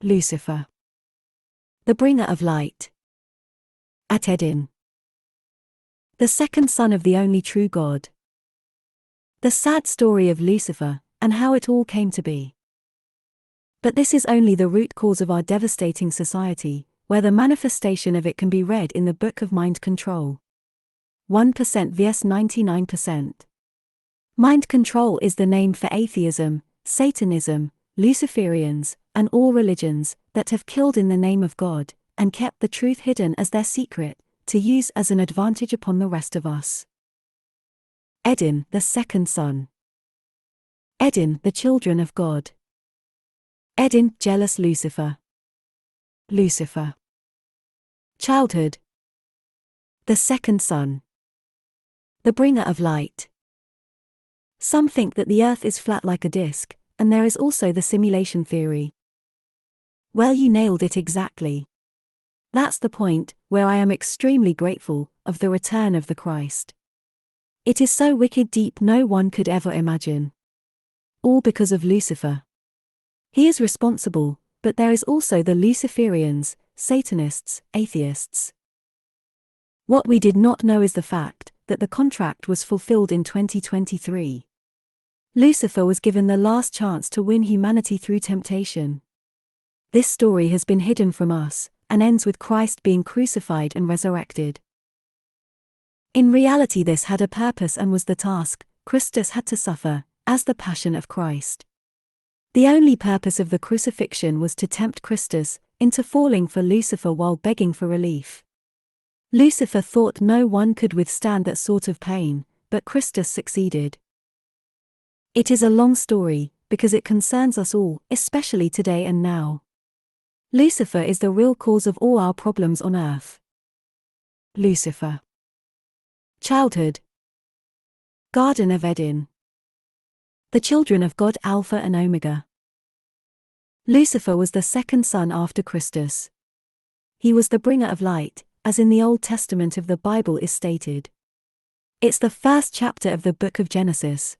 Lucifer, the bringer of light. At Eden, the second son of the only true God. The sad story of Lucifer, and how it all came to be. But this is only the root cause of our devastating society, where the manifestation of it can be read in the book of Mind Control. 1% vs 99%. Mind control is the name for atheism, Satanism, Luciferians, and all religions that have killed in the name of God, and kept the truth hidden as their secret, to use as an advantage upon the rest of us. Eden, the second son. Eden, the children of God. Eden, jealous Lucifer. Lucifer. Childhood. The second son. The bringer of light. Some think that the earth is flat like a disc, and there is also the simulation theory. Well, you nailed it exactly. That's the point, where I am extremely grateful of the return of the Christ. It is so wicked deep no one could ever imagine. All because of Lucifer. He is responsible, but there is also the Luciferians, Satanists, atheists. What we did not know is the fact that the contract was fulfilled in 2023. Lucifer was given the last chance to win humanity through temptation. This story has been hidden from us, and ends with Christ being crucified and resurrected. In reality, this had a purpose and was the task Christus had to suffer, as the Passion of Christ. The only purpose of the crucifixion was to tempt Christus into falling for Lucifer while begging for relief. Lucifer thought no one could withstand that sort of pain, but Christus succeeded. It is a long story, because it concerns us all, especially today and now. Lucifer is the real cause of all our problems on earth. Lucifer. Childhood. Garden of Eden. The children of God, Alpha and Omega. Lucifer was the second son after Christus. He was the bringer of light, as in the Old Testament of the Bible is stated. It's the first chapter of the book of Genesis.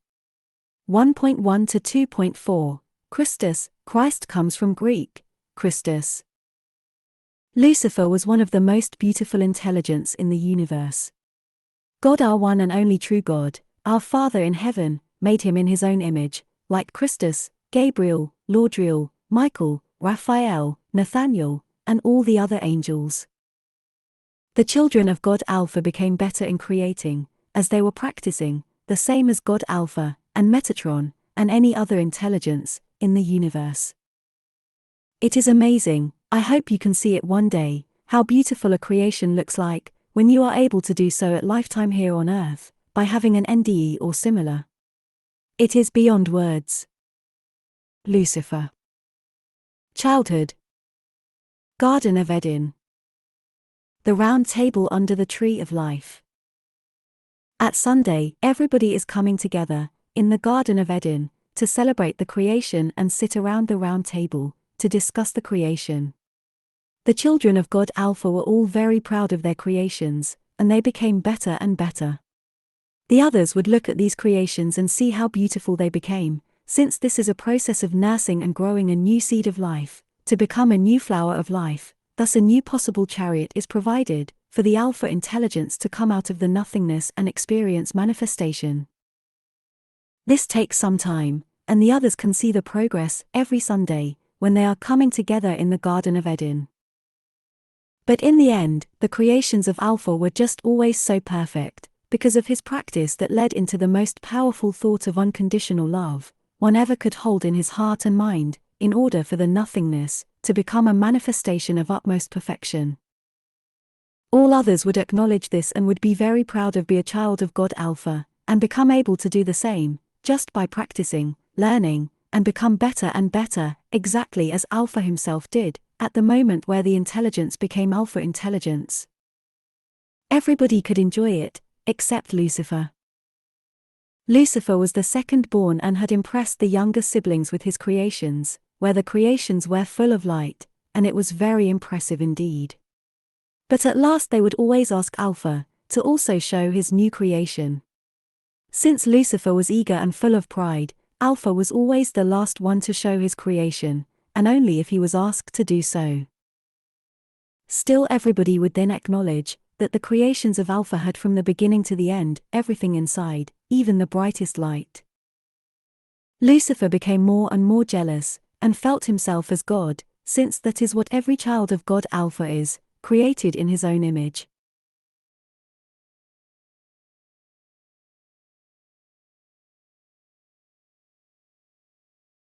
1.1 to 2.4, Christus, Christ comes from Greek, Christus. Lucifer was one of the most beautiful intelligence in the universe. God, our one and only true God, our Father in heaven, made him in his own image, like Christus, Gabriel, Laudriel, Michael, Raphael, Nathaniel, and all the other angels. The children of God Alpha became better in creating, as they were practicing, the same as God Alpha, and Metatron, and any other intelligence, in the universe. It is amazing, I hope you can see it one day, how beautiful a creation looks like, when you are able to do so at lifetime here on Earth, by having an NDE or similar. It is beyond words. Lucifer. Childhood. Garden of Eden. The round table under the tree of life. At Sunday, everybody is coming together, in the Garden of Eden, to celebrate the creation and sit around the round table, to discuss the creation. The children of God Alpha were all very proud of their creations, and they became better and better. The others would look at these creations and see how beautiful they became, since this is a process of nursing and growing a new seed of life, to become a new flower of life, thus a new possible chariot is provided, for the Alpha intelligence to come out of the nothingness and experience manifestation. This takes some time, and the others can see the progress every Sunday, when they are coming together in the Garden of Eden. But in the end, the creations of Alpha were just always so perfect, because of his practice that led into the most powerful thought of unconditional love one ever could hold in his heart and mind, in order for the nothingness to become a manifestation of utmost perfection. All others would acknowledge this and would be very proud of being a child of God Alpha, and become able to do the same, just by practicing, learning, and become better and better, exactly as Alpha himself did, at the moment where the intelligence became Alpha intelligence. Everybody could enjoy it, except Lucifer. Lucifer was the second born and had impressed the younger siblings with his creations, where the creations were full of light, and it was very impressive indeed. But at last they would always ask Alpha to also show his new creation. Since Lucifer was eager and full of pride, Alpha was always the last one to show his creation, and only if he was asked to do so. Still, everybody would then acknowledge that the creations of Alpha had from the beginning to the end everything inside, even the brightest light. Lucifer became more and more jealous, and felt himself as God, since that is what every child of God Alpha is, created in his own image.